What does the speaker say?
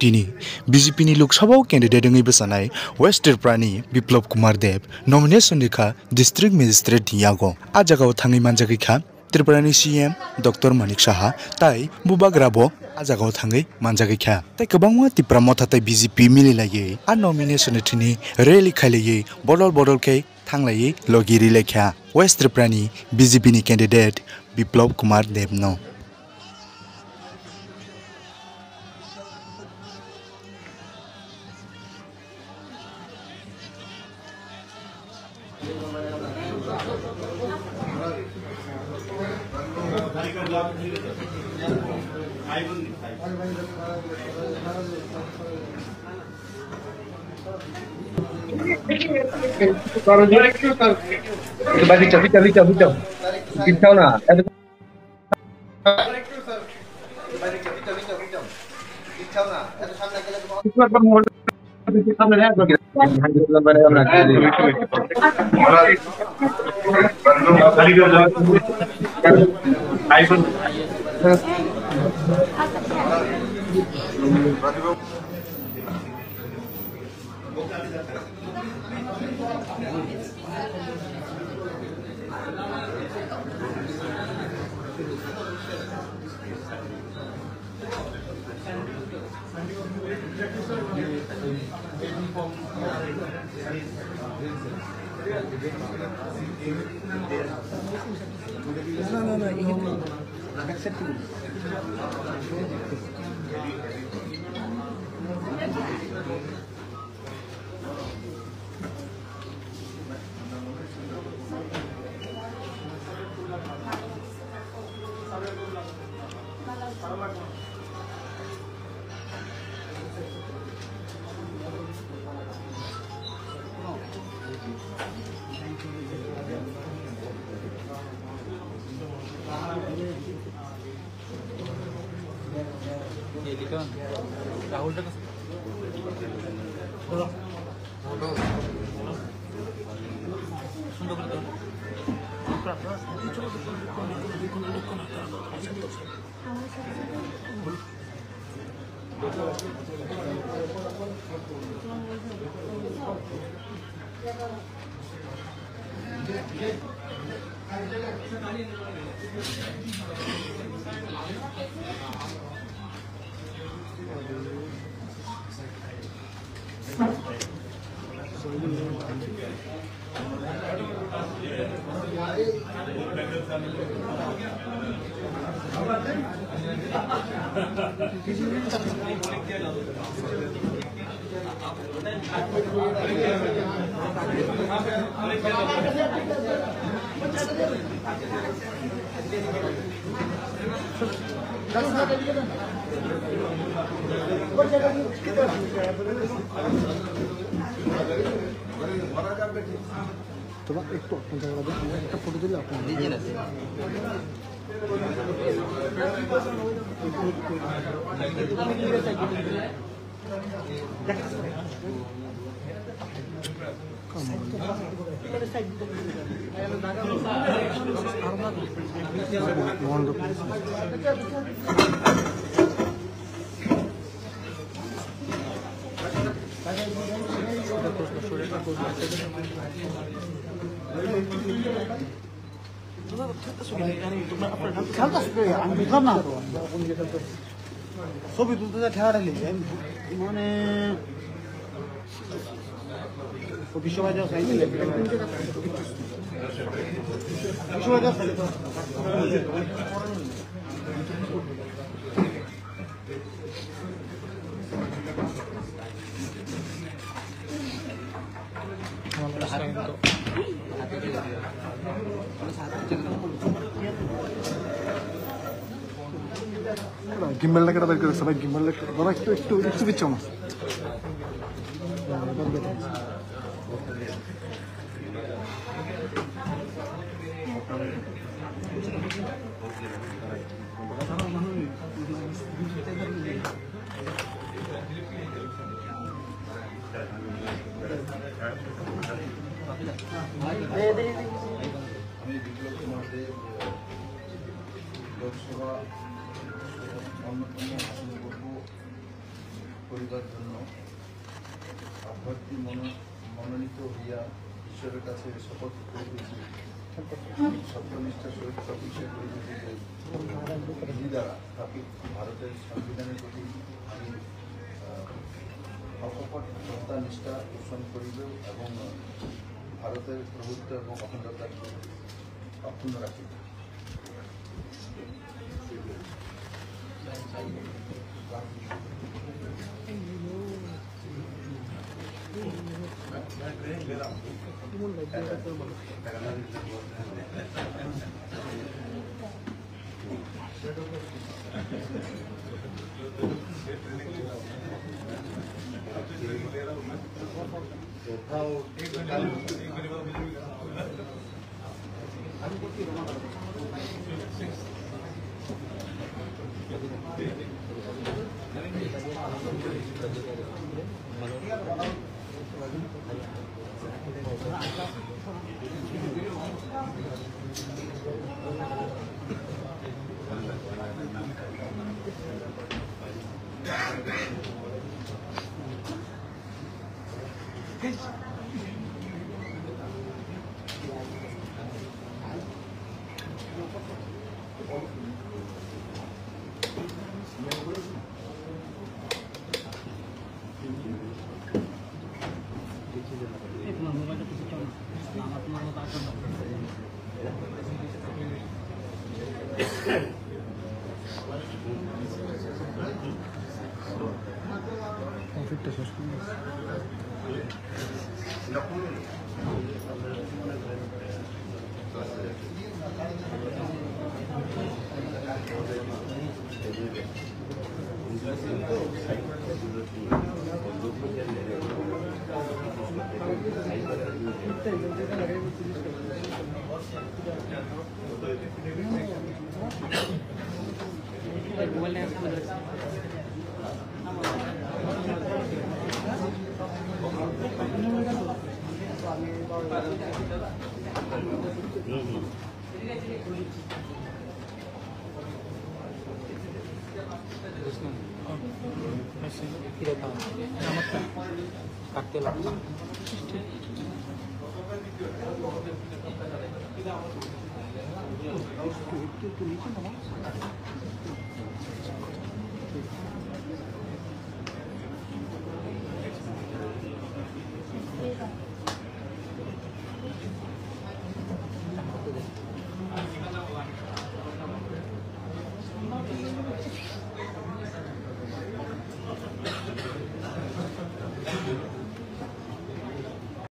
Tini BJP ni Lok Sabha candidate ngai besanai West Tripurani Biplop Kumar Dev nomination nikha district magistrate diago a jagao thangai manjagoi kha Tripurani CM Dr. Manik Saha tai bubagrabo a jagao thangai manjagoi kha tai kwbangma tipra mothatai BJP mililai a nomination thini rally khailai bodol kai thanglai logiri lekha West Tripurani BJP ni candidate Biplop Kumar Dev no Bagi cabut. Kita na. Rahul coba itu kita foto dulu apa ছবি তুলতে ঠেয়ারালি মানে বিশ্ববাই যাও side বিশ্ববাই যাও side gimbal लगा बैठ कर सब gimbal लगा बाबा একটু পিছু না लोकसभा করিবার জন্য অভ্যর্থী মনোনীত হইয়া ঈশ্বরের কাছে শপথ করিতেছি সত্যনিষ্ঠার সহিত প্রতিষ্ঠা করিতেছি যে বিধি দ্বারা স্থাপিত ভারতের সংবিধানের প্রতি আমি অকপট শ্রদ্ধা নিষ্ঠা পোষণ করিব এবং ভারতের প্রভুত্ব এবং অখণ্ডতা অক্ষুণ্ণ রাখিব।